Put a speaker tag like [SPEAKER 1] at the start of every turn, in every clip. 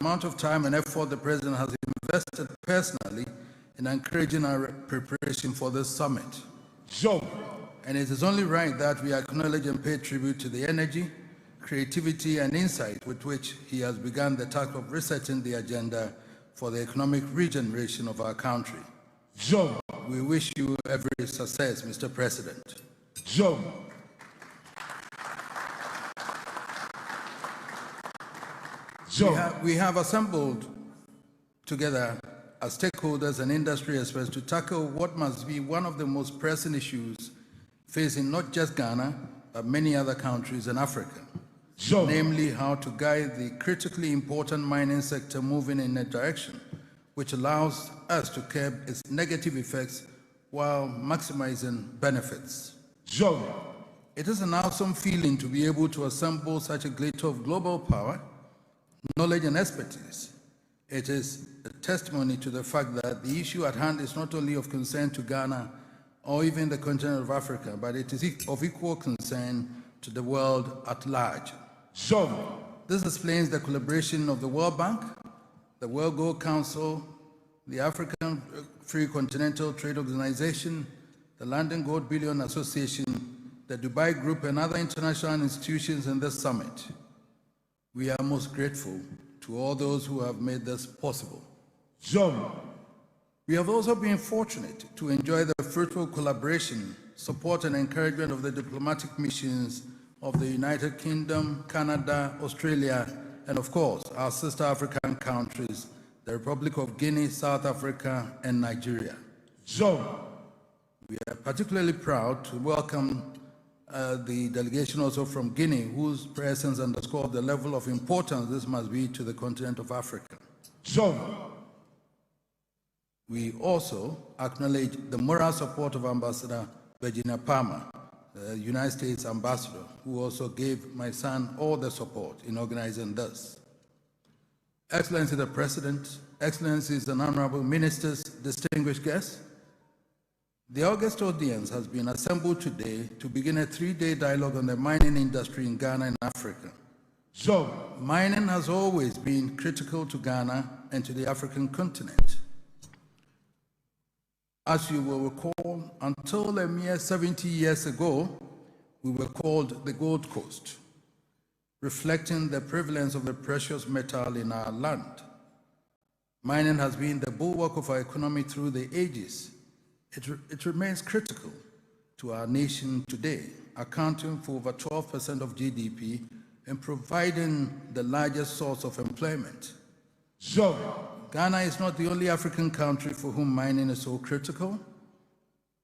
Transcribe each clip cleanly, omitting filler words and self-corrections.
[SPEAKER 1] amount of time and effort the President has invested personally in encouraging our preparation for this summit. And it is only right that we acknowledge and pay tribute to the energy, creativity, and insight with which he has begun the task of resetting the agenda for the economic regeneration of our country. We wish you every success, Mr. President. We have assembled together as stakeholders and industry experts to tackle what must be one of the most pressing issues facing not just Ghana, but many other countries in Africa. Namely, how to guide the critically important mining sector moving in a direction which allows us to curb its negative effects while maximizing benefits. It is an awesome feeling to be able to assemble such a glitter of global power, knowledge, and expertise. It is a testimony to the fact that the issue at hand is not only of concern to Ghana or even the continent of Africa, but it is of equal concern to the world at large. This explains the collaboration of the World Bank, the World Gold Council, the African Free Continental Trade Organization, the London Gold Bullion Association, the Dubai Group, and other international institutions in this summit. We are most grateful to all those who have made this possible. We have also been fortunate to enjoy the fruitful collaboration, support, and encouragement of the diplomatic missions of the United Kingdom, Canada, Australia, and of course, our sister African countries, the Republic of Guinea, South Africa, and Nigeria. We are particularly proud to welcome the delegation also from Guinea, whose presence underscores the level of importance this must be to the continent of Africa. We also acknowledge the moral support of Ambassador Virginia Palmer, the United States ambassador, who also gave my son all the support in organizing this. Excellency the President, Excellencies and Honorable Ministers, distinguished guests, the August audience has been assembled today to begin a 3-day dialogue on the mining industry in Ghana and Africa. Mining has always been critical to Ghana and to the African continent. As you will recall, until a mere 70 years ago, we were called the Gold Coast, reflecting the prevalence of the precious metal in our land. Mining has been the bulwark of our economy through the ages. It remains critical to our nation today, accounting for over 12% of GDP and providing the largest source of employment. Ghana is not the only African country for whom mining is so critical.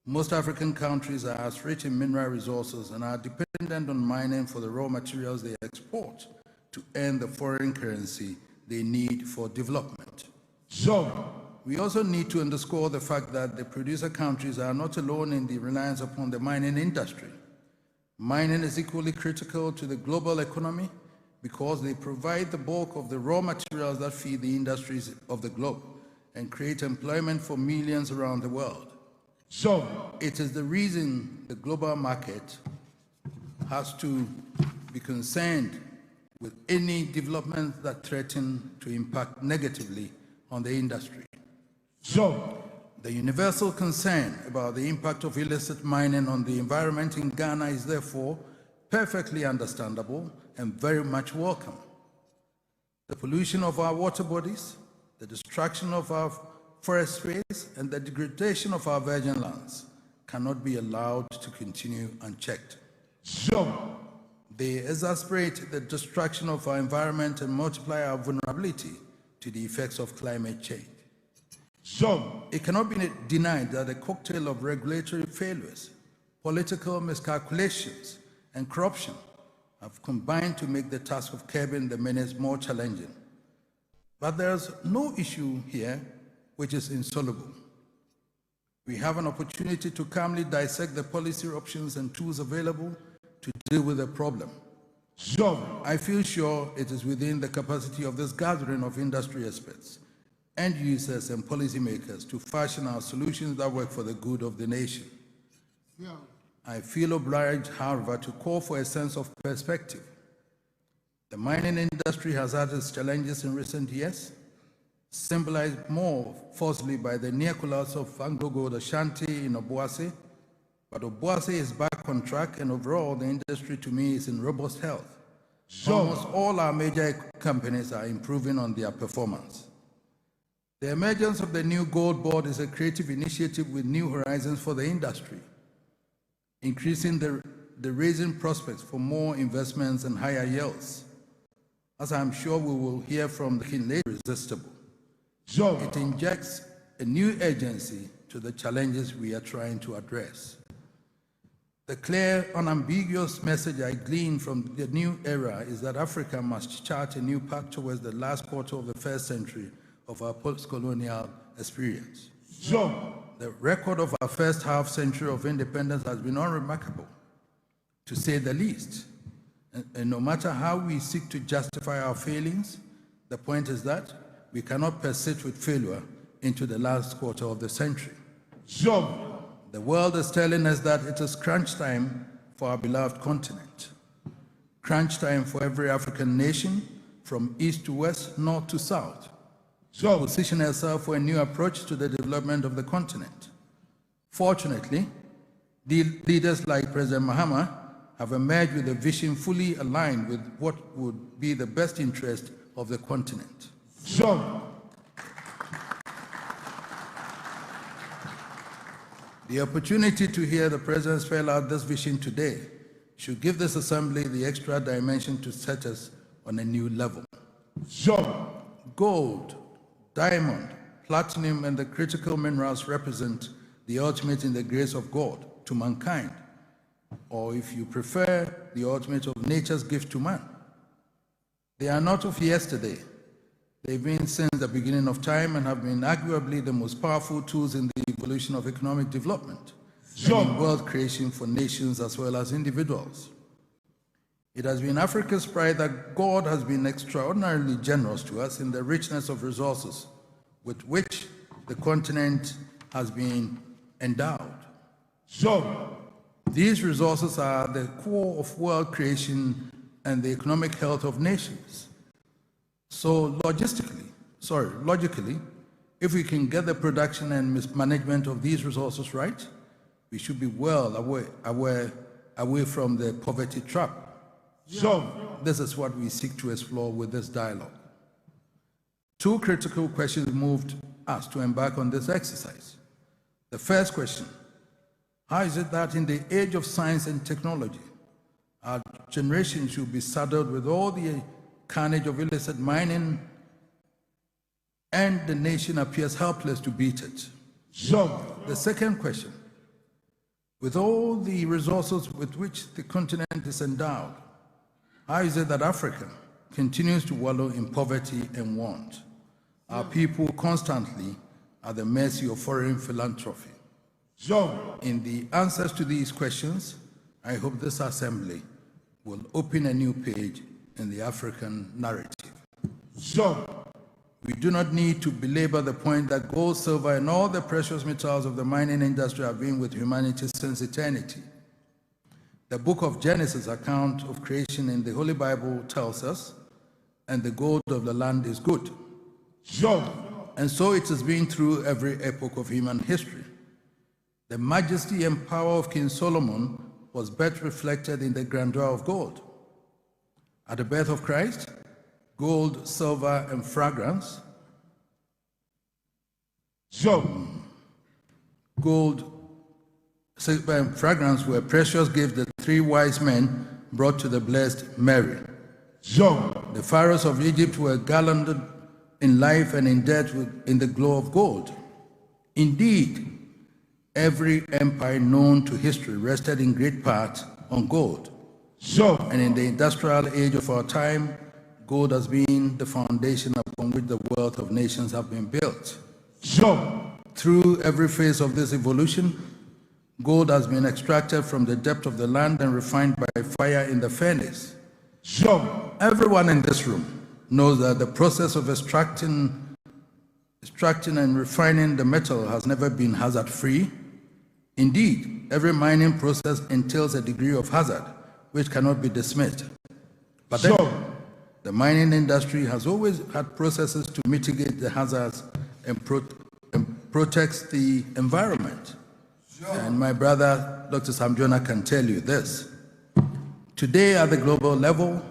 [SPEAKER 1] Most African countries are as rich in mineral resources and are dependent on mining for the raw materials they export to earn the foreign currency they need for development. We also need to underscore the fact that the producer countries are not alone in the reliance upon the mining industry. Mining is equally critical to the global economy because they provide the bulk of the raw materials that feed the industries of the globe and create employment for millions around the world. It is the reason the global market has to be concerned with any developments that threaten to impact negatively on the industry. The universal concern about the impact of illicit mining on the environment in Ghana is therefore perfectly understandable and very much welcome. The pollution of our water bodies, the destruction of our forest space, and the degradation of our virgin lands cannot be allowed to continue unchecked. They exacerbate the destruction of our environment and multiply our vulnerability to the effects of climate change. It cannot be denied that a cocktail of regulatory failures, political miscalculations, and corruption have combined to make the task of curbing the menace more challenging. But there's no issue here which is insoluble. We have an opportunity to calmly dissect the policy options and tools available to deal with the problem. I feel sure it is within the capacity of this gathering of industry experts, end users, and policymakers to fashion our solutions that work for the good of the nation. I feel obliged, however, to call for a sense of perspective. The mining industry has had its challenges in recent years, symbolized more forcefully by the near collapse of Anglo Gold Ashanti in Obuasi. But Obuasi is back on track, and overall, the industry to me is in robust health. Almost all our major companies are improving on their performance. The emergence of the new Gold Board is a creative initiative with new horizons for the industry, increasing the raising prospects for more investments and higher yields. As I'm sure we will hear from the king later, irresistible. It injects a new agency to the challenges we are trying to address. The clear, unambiguous message I glean from the new era is that Africa must chart a new path towards the last quarter of the first century of our post-colonial experience. The record of our first half century of independence has been unremarkable, to say the least. And no matter how we seek to justify our failings, the point is that we cannot persist with failure into the last quarter of the century. The world is telling us that it is crunch time for our beloved continent. Crunch time for every African nation, from east to west, north to south, to position herself for a new approach to the development of the continent. Fortunately, leaders like President Mahama have emerged with a vision fully aligned with what would be the best interest of the continent. The opportunity to hear the President spell out this vision today should give this assembly the extra dimension to set us on a new level. Gold, diamond, platinum, and the critical minerals represent the ultimate in the grace of God to mankind, or if you prefer, the ultimate of nature's gift to man. They are not of yesterday. They've been since the beginning of time and have been arguably the most powerful tools in the evolution of economic development and in world creation for nations as well as individuals. It has been Africa's pride that God has been extraordinarily generous to us in the richness of resources with which the continent has been endowed. These resources are the core of world creation and the economic health of nations. So logically, if we can get the production and mismanagement of these resources right, we should be well away from the poverty trap. This is what we seek to explore with this dialogue. Two critical questions moved us to embark on this exercise. The first question: how is it that in the age of science and technology, our generation should be saddled with all the carnage of illicit mining, and the nation appears helpless to beat it? The second question: with all the resources with which the continent is endowed, how is it that Africa continues to wallow in poverty and want? Our people constantly at the mercy of foreign philanthropy. In the answers to these questions, I hope this assembly will open a new page in the African narrative. We do not need to belabor the point that gold, silver, and all the precious metals of the mining industry have been with humanity since eternity. The book of Genesis account of creation in the Holy Bible tells us, and the gold of the land is good. And so it has been through every epoch of human history. The majesty and power of King Solomon was best reflected in the grandeur of gold. At the birth of Christ, gold, silver, and fragrance, gold, silver, and fragrance were precious gifts the three wise men brought to the blessed Mary. The pharaohs of Egypt were garlanded in life and in death in the glow of gold. Indeed, every empire known to history rested in great part on gold. And in the industrial age of our time, gold has been the foundation upon which the wealth of nations have been built. Through every phase of this evolution, gold has been extracted from the depth of the land and refined by fire in the furnace. Everyone in this room knows that the process of extracting and refining the metal has never been hazard-free. Indeed, every mining process entails a degree of hazard which cannot be dismissed. But then, The mining industry has always had processes to mitigate the hazards and protects the environment. And my brother, Dr. Samjona, can tell you this. Today, at the global level,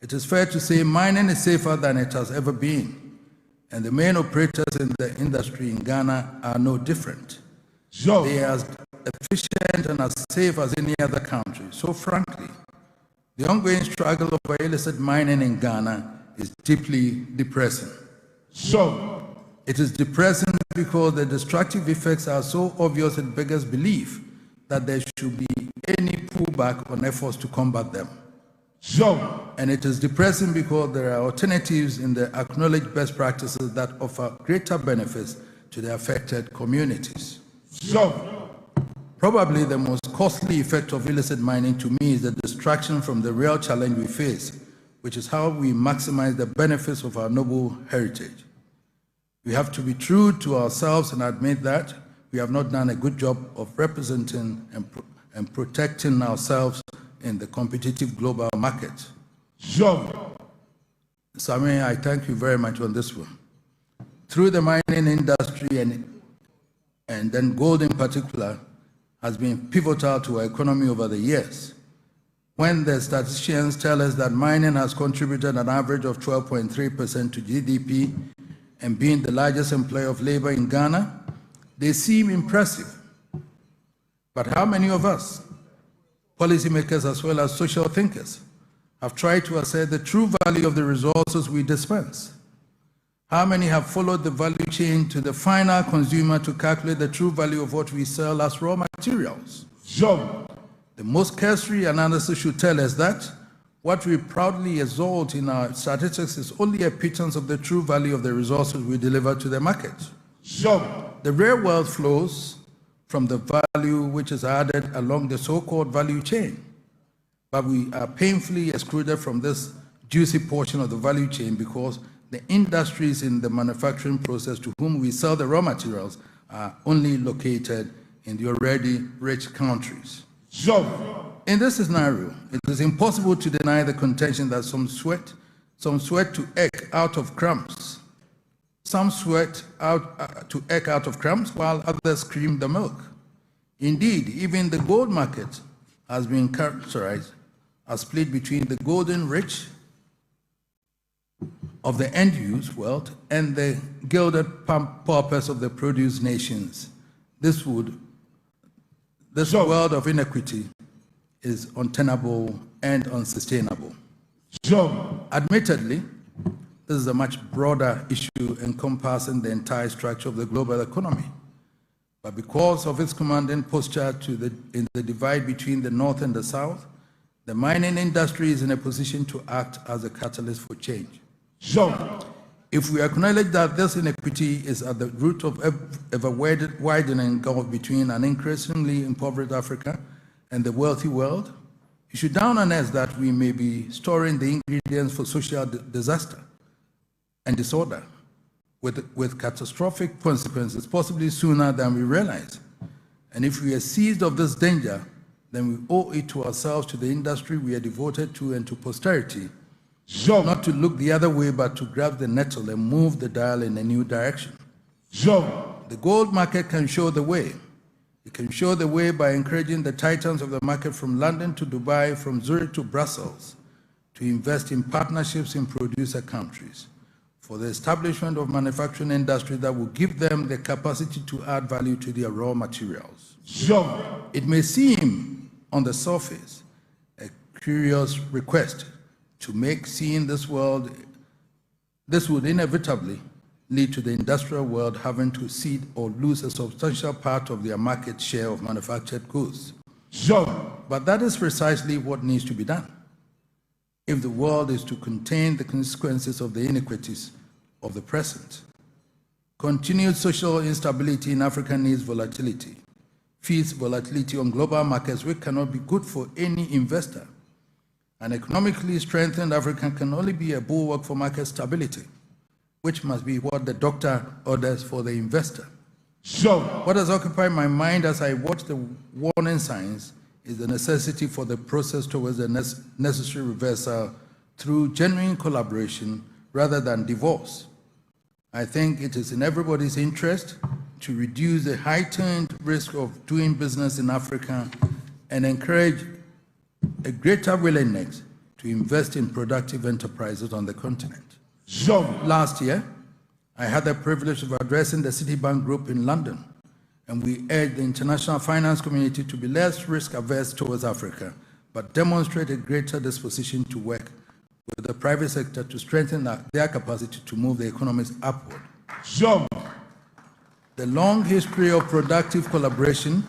[SPEAKER 1] it is fair to say mining is safer than it has ever been. And the main operators in the industry in Ghana are no different. They are as efficient and as safe as any other country. So frankly, the ongoing struggle over illicit mining in Ghana is deeply depressing. It is depressing because the destructive effects are so obvious it beggars belief that there should be any pullback on efforts to combat them. And it is depressing because there are alternatives in the acknowledged best practices that offer greater benefits to the affected communities. Probably the most costly effect of illicit mining to me is the distraction from the real challenge we face, which is how we maximize the benefits of our noble heritage. We have to be true to ourselves and admit that we have not done a good job of representing and protecting ourselves in the competitive global market. Sami, I thank you very much on this one. Through the mining industry and then gold in particular has been pivotal to our economy over the years. When the statisticians tell us that mining has contributed an average of 12.3% to GDP and being the largest employer of labor in Ghana, they seem impressive. But how many of us, policymakers as well as social thinkers, have tried to assess the true value of the resources we dispense? How many have followed the value chain to the final consumer to calculate the true value of what we sell as raw materials? The most cursory analysis should tell us that what we proudly exalt in our statistics is only a pittance of the true value of the resources we deliver to the market. The real wealth flows from the value which is added along the so-called value chain. But we are painfully excluded from this juicy portion of the value chain because the industries in the manufacturing process to whom we sell the raw materials are only located in the already rich countries. In this scenario, it is impossible to deny the contention that some sweat to egg out of crumbs. Some sweat to egg out of crumbs while others cream the milk. Indeed, even the gold market has been characterized as split between the golden rich of the end-use world and the gilded paupers of the produce nations. This world of inequity is untenable and unsustainable. Admittedly, this is a much broader issue encompassing the entire structure of the global economy. But because of its commanding posture in the divide between the North and the South, the mining industry is in a position to act as a catalyst for change. If we acknowledge that this inequity is at the root of ever-widening gulf between an increasingly impoverished Africa and the wealthy world, it should down on us that we may be storing the ingredients for social disaster and disorder with catastrophic consequences, possibly sooner than we realize. And if we are seized of this danger, then we owe it to ourselves, to the industry we are devoted to, and to posterity, not to look the other way, but to grab the nettle and move the dial in a new direction. The gold market can show the way. It can show the way by encouraging the titans of the market from London to Dubai, from Zurich to Brussels, to invest in partnerships in producer countries for the establishment of manufacturing industry that will give them the capacity to add value to their raw materials. It may seem on the surface a curious request to make seeing this world, this would inevitably lead to the industrial world having to cede or lose a substantial part of their market share of manufactured goods. But that is precisely what needs to be done if the world is to contain the consequences of the inequities of the present. Continued social instability in Africa needs volatility, feeds volatility on global markets, which cannot be good for any investor. An economically strengthened Africa can only be a bulwark for market stability, which must be what the doctor orders for the investor. What has occupied my mind as I watch the warning signs is the necessity for the process towards the necessary reversal through genuine collaboration rather than divorce. I think it is in everybody's interest to reduce the heightened risk of doing business in Africa and encourage a greater willingness to invest in productive enterprises on the continent. Last year, I had the privilege of addressing the Citibank Group in London, and we urged the international finance community to be less risk-averse towards Africa, but demonstrate a greater disposition to work with the private sector to strengthen their capacity to move the economies upward. The long history of productive collaboration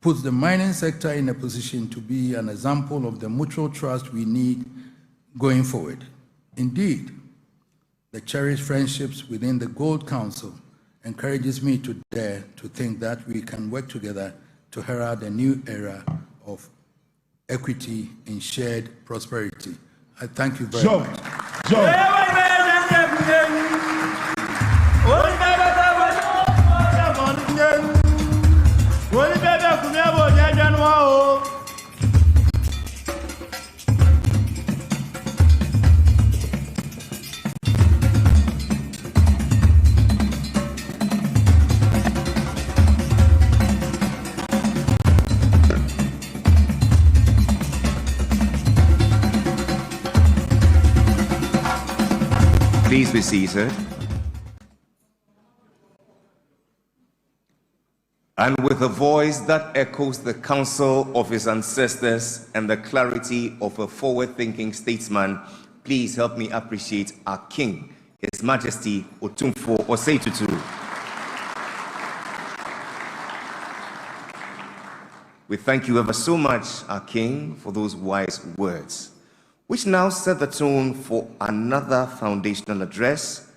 [SPEAKER 1] puts the mining sector in a position to be an example of the mutual trust we need going forward. Indeed, the cherished friendships within the Gold Council encourages me to dare to think that we can work together to herald a new era of equity and shared prosperity. I thank you very much.
[SPEAKER 2] Please be seated. And with a voice that echoes the counsel of his ancestors and the clarity of a forward-thinking statesman, please help me appreciate our King, His Majesty Otumfuo Osei Tutu. We thank you ever so much, our King, for those wise words, which now set the tone for another foundational address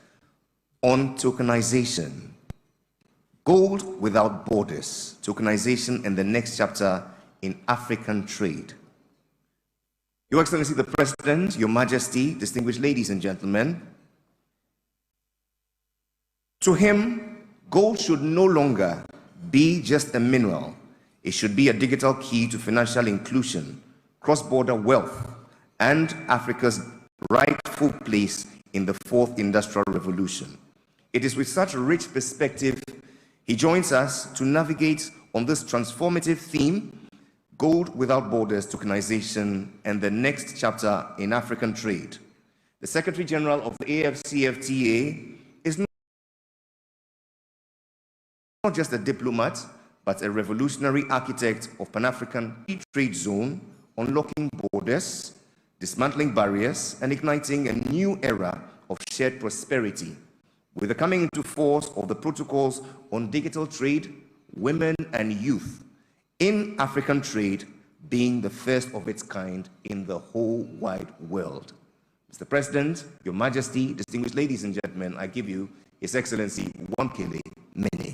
[SPEAKER 2] on tokenization. Gold without borders, tokenization and the next chapter in African trade. Your Excellency the President, Your Majesty, distinguished ladies and gentlemen, to him, gold should no longer be just a mineral. It should be a digital key to financial inclusion, cross-border wealth, and Africa's rightful place in the fourth industrial revolution. It is with such a rich perspective he joins us to navigate on this transformative theme, gold without borders, tokenization, and the next chapter in African trade. The Secretary General of the AFCFTA is not just a diplomat, but a revolutionary architect of Pan-African free trade zone, unlocking borders, dismantling barriers, and igniting a new era of shared prosperity. With the coming into force of the protocols on digital trade, women and youth in African trade being the first of its kind in the whole wide world. Mr. President, Your Majesty, distinguished ladies and gentlemen, I give you His Excellency Wamkele Mene.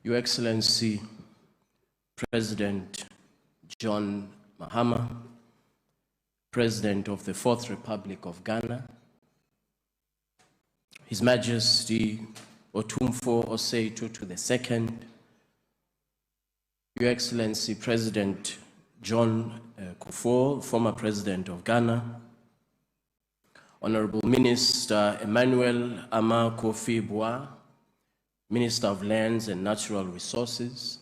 [SPEAKER 3] Your Excellency, President John Mahama, President of the Fourth Republic of Ghana, His Majesty Otumfuo Osei Tutu II, Your Excellency, President John Kufuor, former President of Ghana, Honorable Minister Emmanuel Ama Kofi Boa, Minister of Lands and Natural Resources,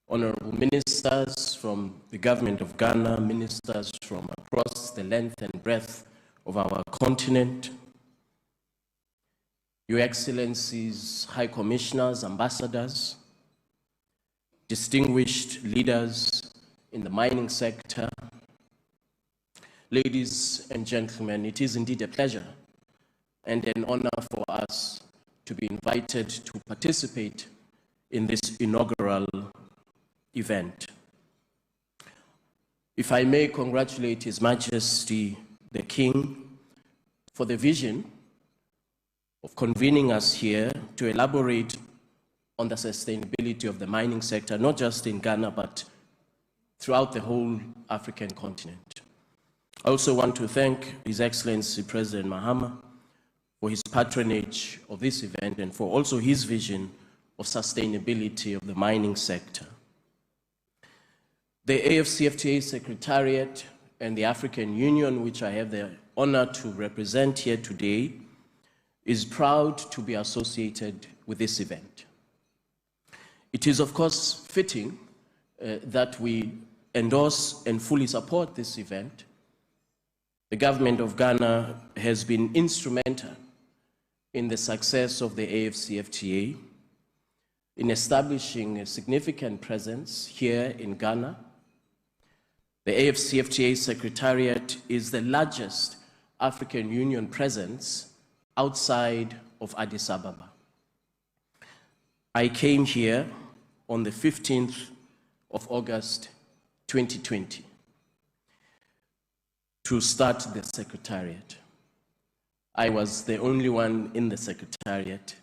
[SPEAKER 3] Honorable Ministers from the Government of Ghana, Ministers from across the length and breadth of our continent, Your Excellencies, High Commissioners, Ambassadors, distinguished leaders in the mining sector, ladies and gentlemen, it is indeed a pleasure and an honor for us to be invited to participate in this inaugural event. If I may congratulate His Majesty the King for the vision of convening us here to elaborate on the sustainability of the mining sector, not just in Ghana, but throughout the whole African continent. I also want to thank His Excellency President Mahama for his patronage of this event and for also his vision of sustainability of the mining sector. The AFCFTA Secretariat and the African Union, which I have the honor to represent here today, is proud to be associated with this event. It is, of course, fitting that we endorse and fully support this event. The government of Ghana has been instrumental in the success of the AFCFTA, in establishing a significant presence here in Ghana. The AFCFTA Secretariat is the largest African Union presence outside of Addis Ababa. I came here on the 15th of August 2020 to start the Secretariat. I was the only one in the Secretariat.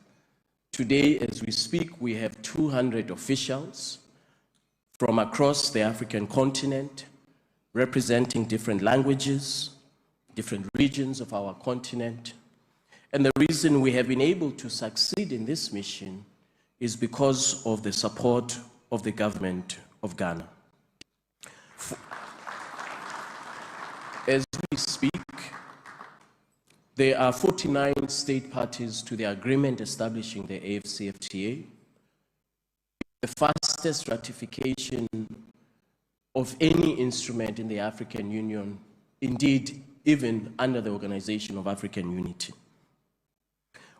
[SPEAKER 3] Today, as we speak, we have 200 officials from across the African continent, representing different languages, different regions of our continent. And the reason we have been able to succeed in this mission is because of the support of the government of Ghana. As we speak, there are 49 state parties to the agreement establishing the AFCFTA, the fastest ratification of any instrument in the African Union, indeed, even under the Organization of African Unity.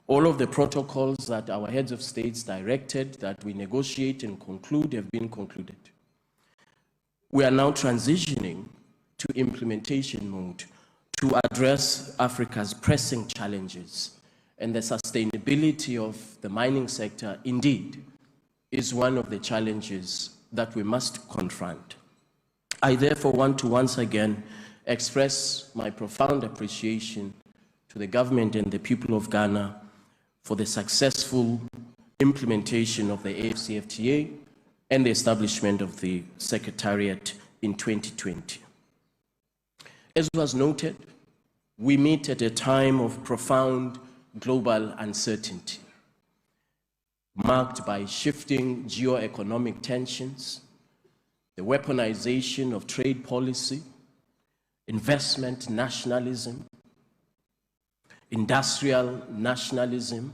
[SPEAKER 3] All of the protocols that our heads of states directed that we negotiate and conclude have been concluded. We are now transitioning to implementation mode to address Africa's pressing challenges, and the sustainability of the mining sector, indeed, is one of the challenges that we must confront. I therefore want to once again express my profound appreciation to the government and the people of Ghana for the successful implementation of the AFCFTA and the establishment of the Secretariat in 2020. As was noted, we meet at a time of profound global uncertainty, marked by shifting geo-economic tensions, the weaponization of trade policy, investment nationalism, industrial nationalism.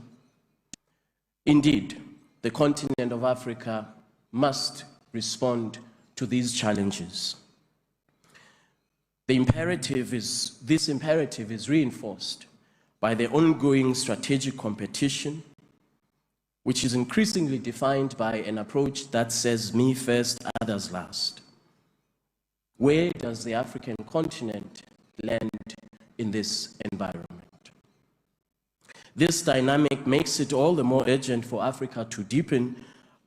[SPEAKER 3] Indeed, the continent of Africa must respond to these challenges. This imperative is reinforced by the ongoing strategic competition, which is increasingly defined by an approach that says me first, others last. Where does the African continent land in this environment? This dynamic makes it all the more urgent for Africa to deepen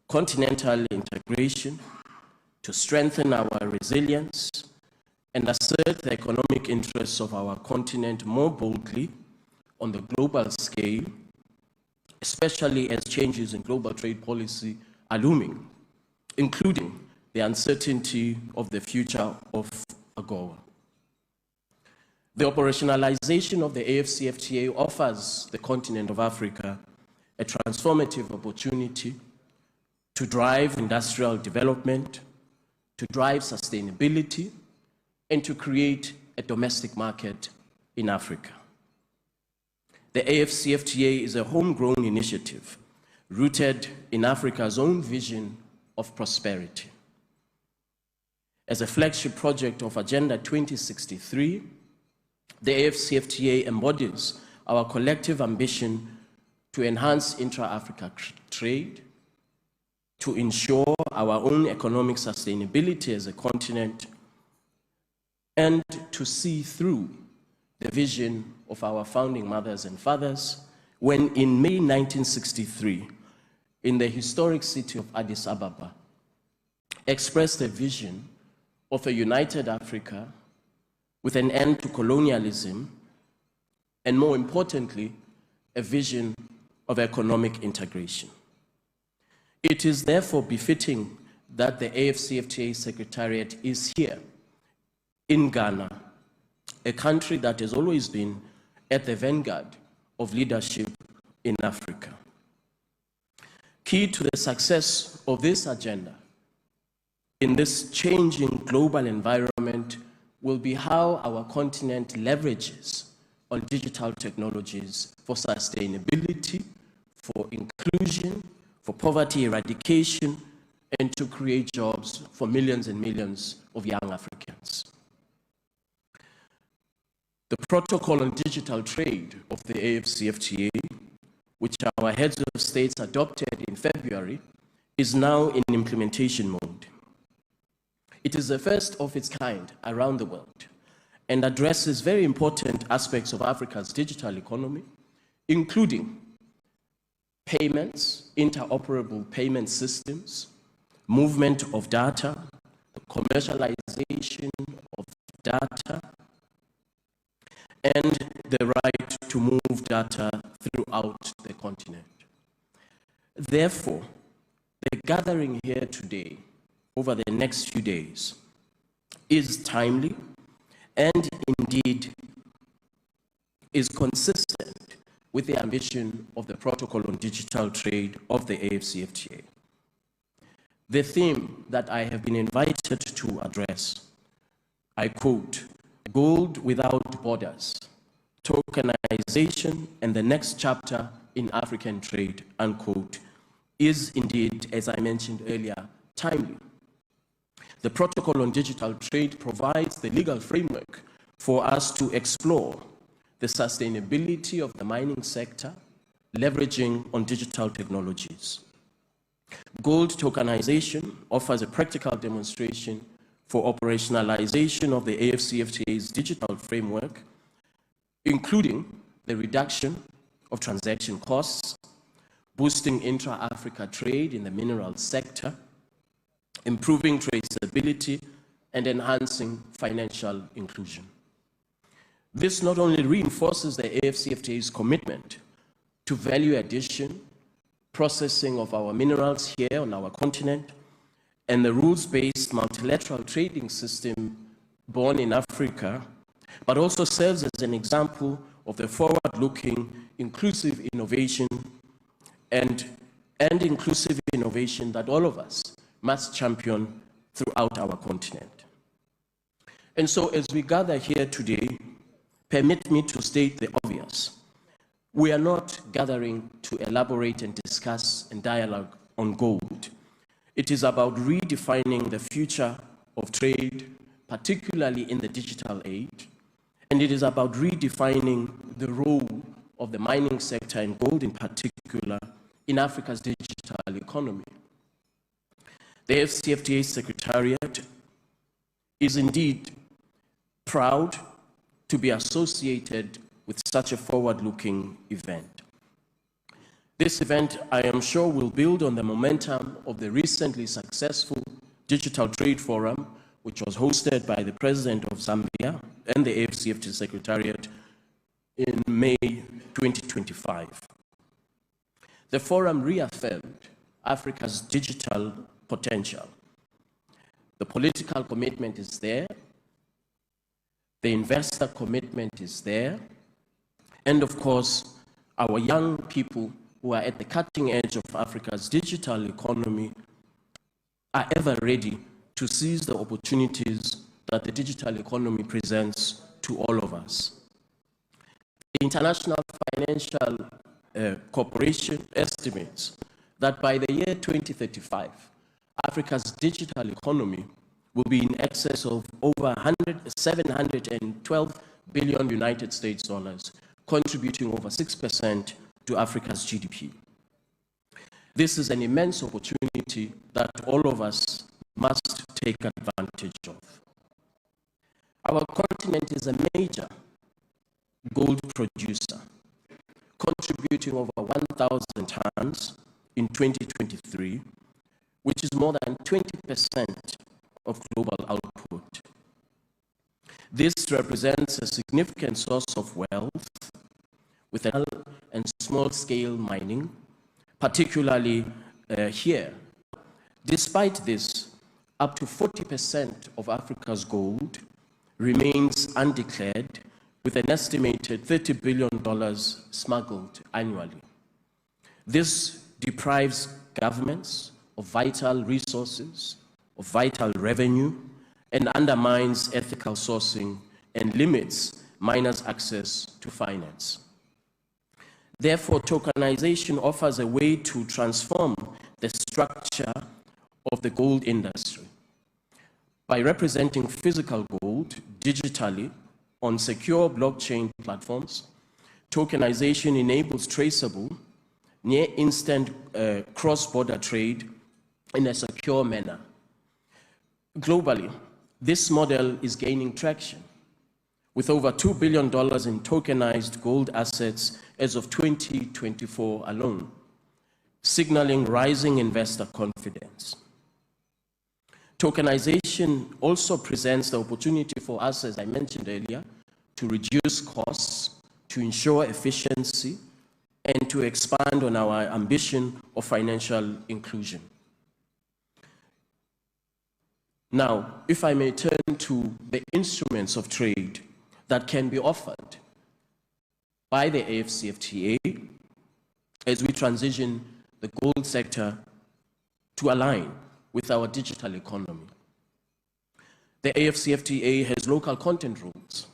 [SPEAKER 3] continental integration, to strengthen our resilience, and assert the economic interests of our continent more boldly on the global scale, especially as changes in global trade policy are looming, including the uncertainty of the future of AGOA. The operationalization of the AFCFTA offers the continent of Africa a transformative opportunity to drive industrial development, to drive sustainability, and to create a domestic market in Africa. The AFCFTA is a homegrown initiative rooted in Africa's own vision of prosperity. As a flagship project of Agenda 2063, the AFCFTA embodies our collective ambition to enhance intra-Africa trade, to ensure our own economic sustainability as a continent, and to see through the vision of our founding mothers and fathers when in May 1963, in the historic city of Addis Ababa, expressed a vision of a united Africa with an end to colonialism, and more importantly, a vision of economic integration. It is therefore befitting that the AFCFTA Secretariat is here in Ghana, a country that has always been at the vanguard of leadership in Africa. Key to the success of this agenda in this changing global environment will be how our continent leverages on digital technologies for sustainability, for inclusion, for poverty eradication, and to create jobs for millions and millions of young Africans. The Protocol on Digital Trade of the AFCFTA, which our heads of states adopted in February, is now in implementation mode. It is the first of its kind around the world and addresses very important aspects of Africa's digital economy, including payments, interoperable payment systems, movement of data, the commercialization of data, and the right to move data throughout the continent. Therefore, the gathering here today, over the next few days, is timely and indeed is consistent with the ambition of the Protocol on Digital Trade of the AFCFTA. The theme that I have been invited to address, I quote, "Gold without borders, tokenization and the next chapter in African trade," unquote, is indeed, as I mentioned earlier, timely. The Protocol on Digital Trade provides the legal framework for us to explore the sustainability of the mining sector, leveraging on digital technologies. Gold tokenization offers a practical demonstration for operationalization of the AFCFTA's digital framework, including the reduction of transaction costs, boosting intra-Africa trade in the mineral sector, improving traceability, and enhancing financial inclusion. This not only reinforces the AFCFTA's commitment to value addition, processing of our minerals here on our continent, and the rules-based multilateral trading system born in Africa, but also serves as an example of the forward-looking, inclusive innovation and inclusive innovation that all of us must champion throughout our continent. And so as we gather here today, permit me to state the obvious. We are not gathering to elaborate and discuss and dialogue on gold. It is about redefining the future of trade, particularly in the digital age, and it is about redefining the role of the mining sector and gold in particular in Africa's digital economy. The AFCFTA Secretariat is indeed proud to be associated with such a forward-looking event. This event, I am sure, will build on the momentum of the recently successful Digital Trade Forum, which was hosted by the President of Zambia and the AFCFTA Secretariat in May 2025. The forum reaffirmed Africa's digital potential. The political commitment is there, the investor commitment is there, and of course, our young people who are at the cutting edge of Africa's digital economy are ever ready to seize the opportunities that the digital economy presents to all of us. The International Financial Corporation estimates that by the year 2035, Africa's digital economy will be in excess of over 712 billion United States dollars, contributing over 6% to Africa's GDP. This is an immense opportunity that all of us must take advantage of. Our continent is a major gold producer, contributing over 1,000 tons in 2023, which is more than 20% of global output. This represents a significant source of wealth with and small-scale mining, particularly here, Despite this, up to 40% of Africa's gold remains undeclared, with an estimated $30 billion smuggled annually. This deprives governments of vital resources, of vital revenue, and undermines ethical sourcing and limits miners' access to finance. Therefore, tokenization offers a way to transform the structure of the gold industry. By representing physical gold digitally on secure blockchain platforms, tokenization enables traceable, near-instant cross-border trade in a secure manner. Globally, this model is gaining traction, with over $2 billion in tokenized gold assets as of 2024 alone, signaling rising investor confidence. Tokenization also presents the opportunity for us, as I mentioned earlier, to reduce costs, to ensure efficiency, and to expand on our ambition of financial inclusion. Now, if I may turn to the instruments of trade that can be offered by the AFCFTA as we transition the gold sector to align with our digital economy. The AFCFTA has local content rules,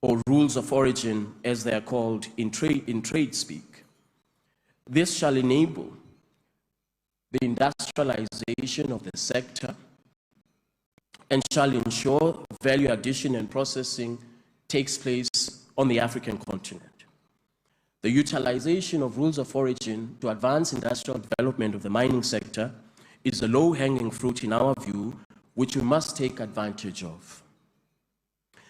[SPEAKER 3] or rules of origin as they are called in trade speak. This shall enable the industrialization of the sector and shall ensure value addition and processing takes place on the African continent. The utilization of rules of origin to advance industrial development of the mining sector is a low-hanging fruit in our view, which we must take advantage of.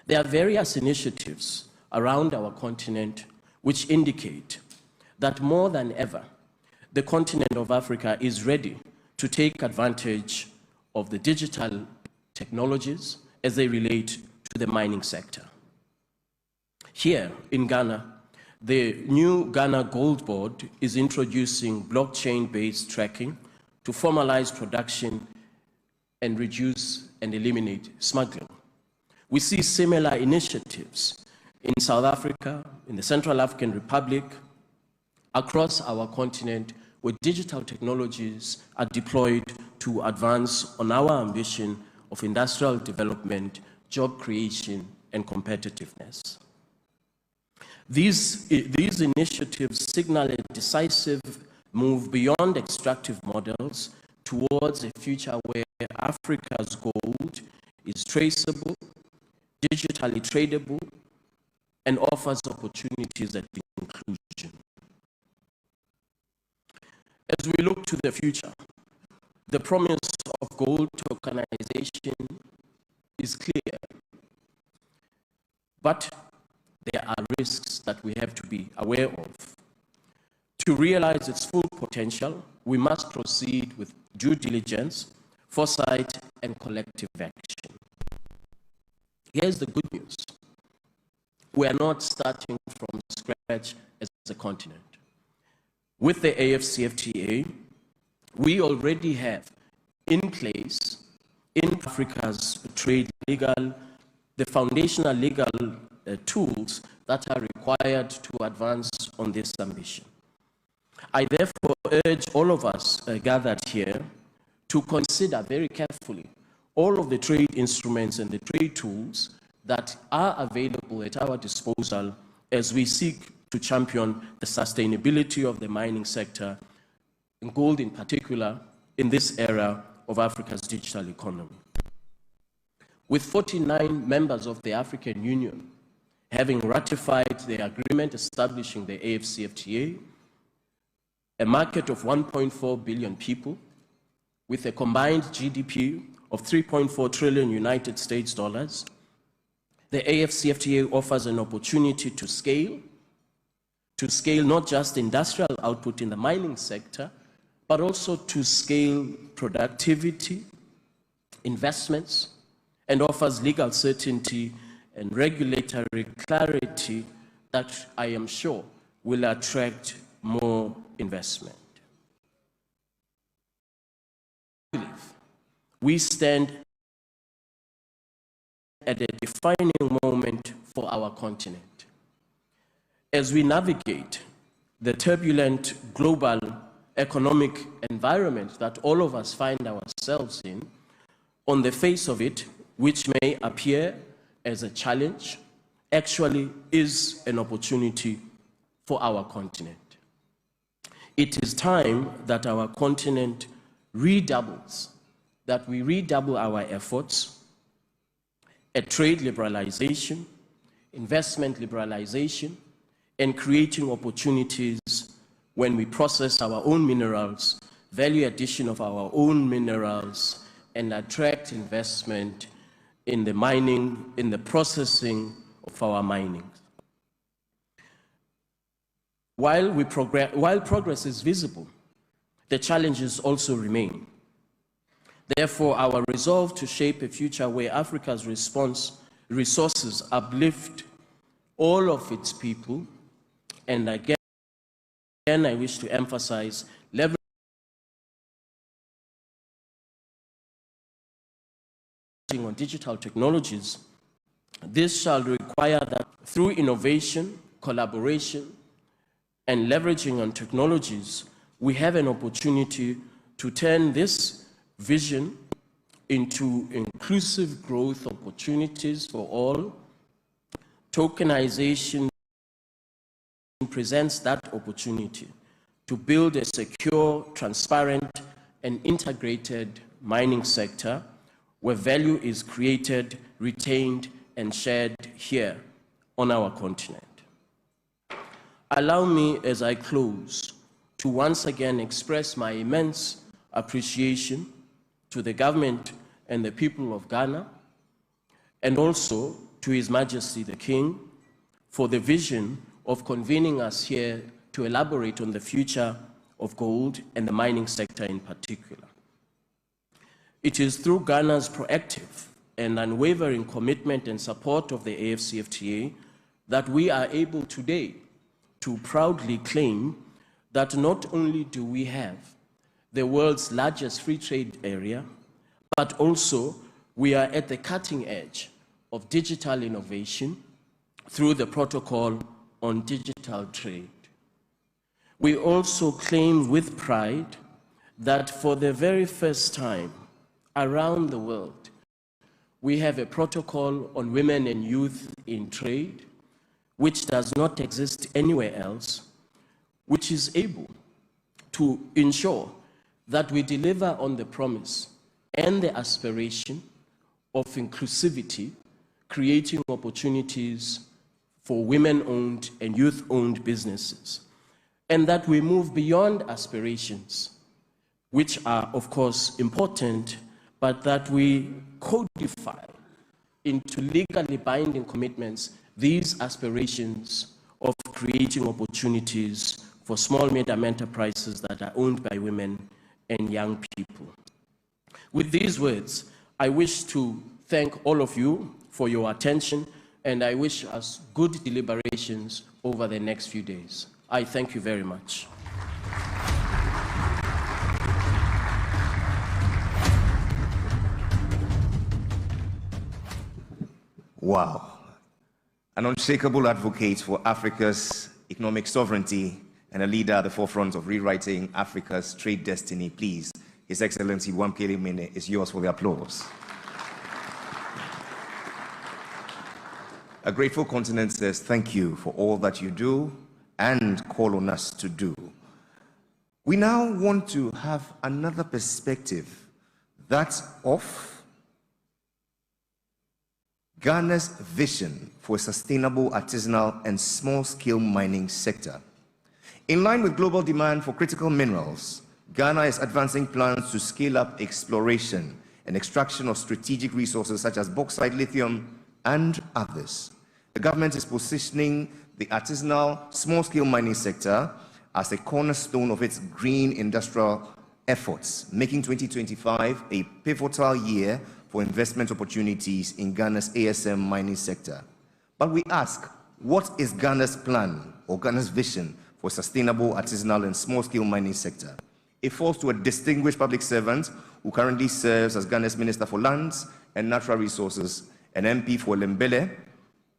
[SPEAKER 3] There are various initiatives around our continent which indicate that more than ever, the continent of Africa is ready to take advantage of the digital technologies as they relate to the mining sector. Here in Ghana, the new Ghana Gold Board is introducing blockchain-based tracking to formalize production and reduce and eliminate smuggling. We see similar initiatives in South Africa, in the Central African Republic, across our continent, where digital technologies are deployed to advance on our ambition of industrial development, job creation, and competitiveness. These initiatives signal a decisive move beyond extractive models towards a future where Africa's gold is traceable, digitally tradable, and offers opportunities at inclusion. As we look to the future, the promise of gold tokenization is clear, but there are risks that we have to be aware of. To realize its full potential, we must proceed with due diligence, foresight, and collective action. Here's the good news. We are not starting from scratch as a continent. With the AFCFTA, we already have in place, in Africa's trade legal, the foundational legal tools that are required to advance on this ambition. I therefore urge all of us gathered here to consider very carefully all of the trade instruments and the trade tools that are available at our disposal as we seek to champion the sustainability of the mining sector, and gold in particular, in this era of Africa's digital economy. With 49 members of the African Union having ratified the agreement establishing the AFCFTA, a market of 1.4 billion people, with a combined GDP of 3.4 trillion United States dollars, the AFCFTA offers an opportunity to scale not just industrial output in the mining sector, but also to scale productivity, investments, and offers legal certainty and regulatory clarity that I am sure will attract more investment. believe we stand at a defining moment for our continent. As we navigate the turbulent global economic environment that all of us find ourselves in, on the face of it, which may appear as a challenge, actually is an opportunity for our continent. It is time that our continent redoubles, that we redouble our efforts at trade liberalization, investment liberalization, and creating opportunities when we process our own minerals, value addition of our own minerals, and attract investment in the mining, in the processing of our mining. While progress is visible, the challenges also remain. Therefore, our resolve to shape a future where Africa's resources uplift all of its people, and again I wish to emphasize leveraging on digital technologies, this shall require that through innovation, collaboration, and leveraging on technologies, we have an opportunity to turn this vision into inclusive growth opportunities for all. Tokenization presents that opportunity to build a secure, transparent, and integrated mining sector where value is created, retained, and shared here on our continent. Allow me, as I close, to once again express my immense appreciation to the government and the people of Ghana, and also to His Majesty the King, for the vision of convening us here to elaborate on the future of gold and the mining sector in particular. It is through Ghana's proactive and unwavering commitment and support of the AFCFTA that we are able today to proudly claim that not only do we have the world's largest free trade area, but also we are at the cutting edge of digital innovation through the protocol on digital trade. We also claim with pride that for the very first time around the world, we have a protocol on women and youth in trade, which does not exist anywhere else, which is able to ensure that we deliver on the promise and the aspiration of inclusivity, creating opportunities for women-owned and youth-owned businesses, and that we move beyond aspirations, which are, of course, important, but that we codify into legally binding commitments these aspirations of creating opportunities for small medium enterprises that are owned by women and young people. With these words, I wish to thank all of you for your attention, and I wish us good deliberations over the next few days. I thank you very much.
[SPEAKER 2] Wow. An unshakable advocate for Africa's economic sovereignty and a leader at the forefront of rewriting Africa's trade destiny. Please, His Excellency Wamkele Mene is yours for the applause. A grateful continent says thank you for all that you do and call on us to do. We now want to have another perspective, that of Ghana's vision for a sustainable artisanal and small-scale mining sector. In line with global demand for critical minerals, Ghana is advancing plans to scale up exploration and extraction of strategic resources such as bauxite, lithium, and others. The government is positioning the artisanal small-scale mining sector as a cornerstone of its green industrial efforts, making 2025 a pivotal year for investment opportunities in Ghana's ASM mining sector. But we ask, what is Ghana's plan or Ghana's vision for sustainable artisanal and small-scale mining sector? it falls to a distinguished public servant who currently serves as Ghana's Minister for Lands and Natural Resources, an MP for Lembele,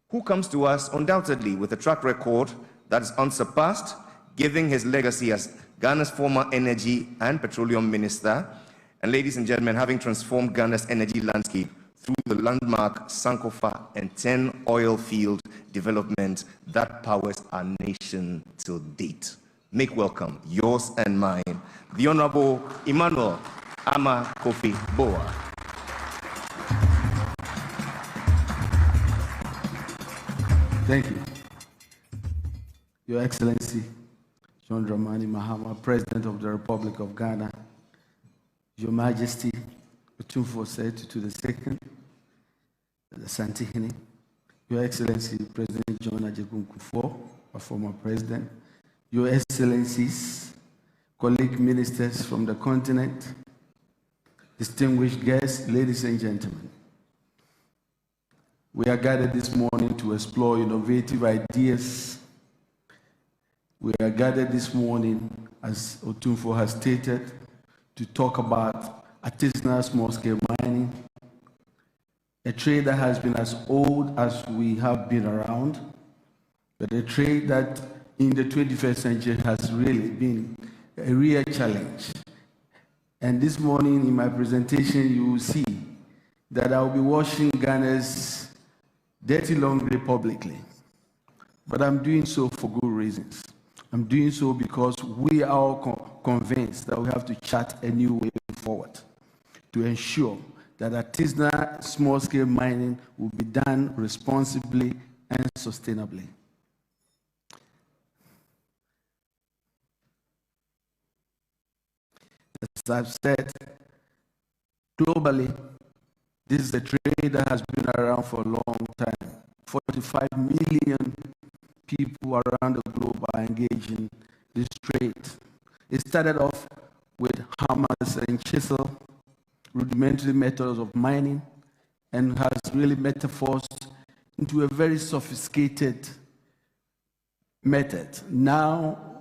[SPEAKER 2] who comes to us undoubtedly with a track record that is unsurpassed, given his legacy as Ghana's former Energy and Petroleum Minister, and ladies and gentlemen, having transformed Ghana's energy landscape through the landmark Sankofa and 10 oil field development that powers our nation till date. Make welcome, yours and mine, the Honorable Emmanuel Ama Kofi Boa.
[SPEAKER 4] Thank you. Your Excellency, John Dramani Mahama, President of the Republic of Ghana, Your Majesty, Otumfuo Tutu II, the Santihini, Your Excellency, President John Otumfuo, a former president, Your Excellencies, colleague ministers from the continent, distinguished guests, ladies and gentlemen. We are gathered this morning to explore innovative ideas. We are gathered this morning, as Otumfuo has stated, to talk about artisanal small-scale mining, a trade that has been as old as we have been around, but a trade that in the 21st century has really been a real challenge. And this morning in my presentation, you will see that I will be washing Ghana's dirty laundry publicly. But I'm doing so for good reasons. I'm doing so because we are all convinced that we have to chart a new way forward to ensure that artisanal small-scale mining will be done responsibly and sustainably. As I've said, globally, this is a trade that has been around for a long time. 45 million people around the globe are engaged in this trade. It started off with hammers and chisel, rudimentary methods of mining, and has really metamorphosed into a very sophisticated method. Now,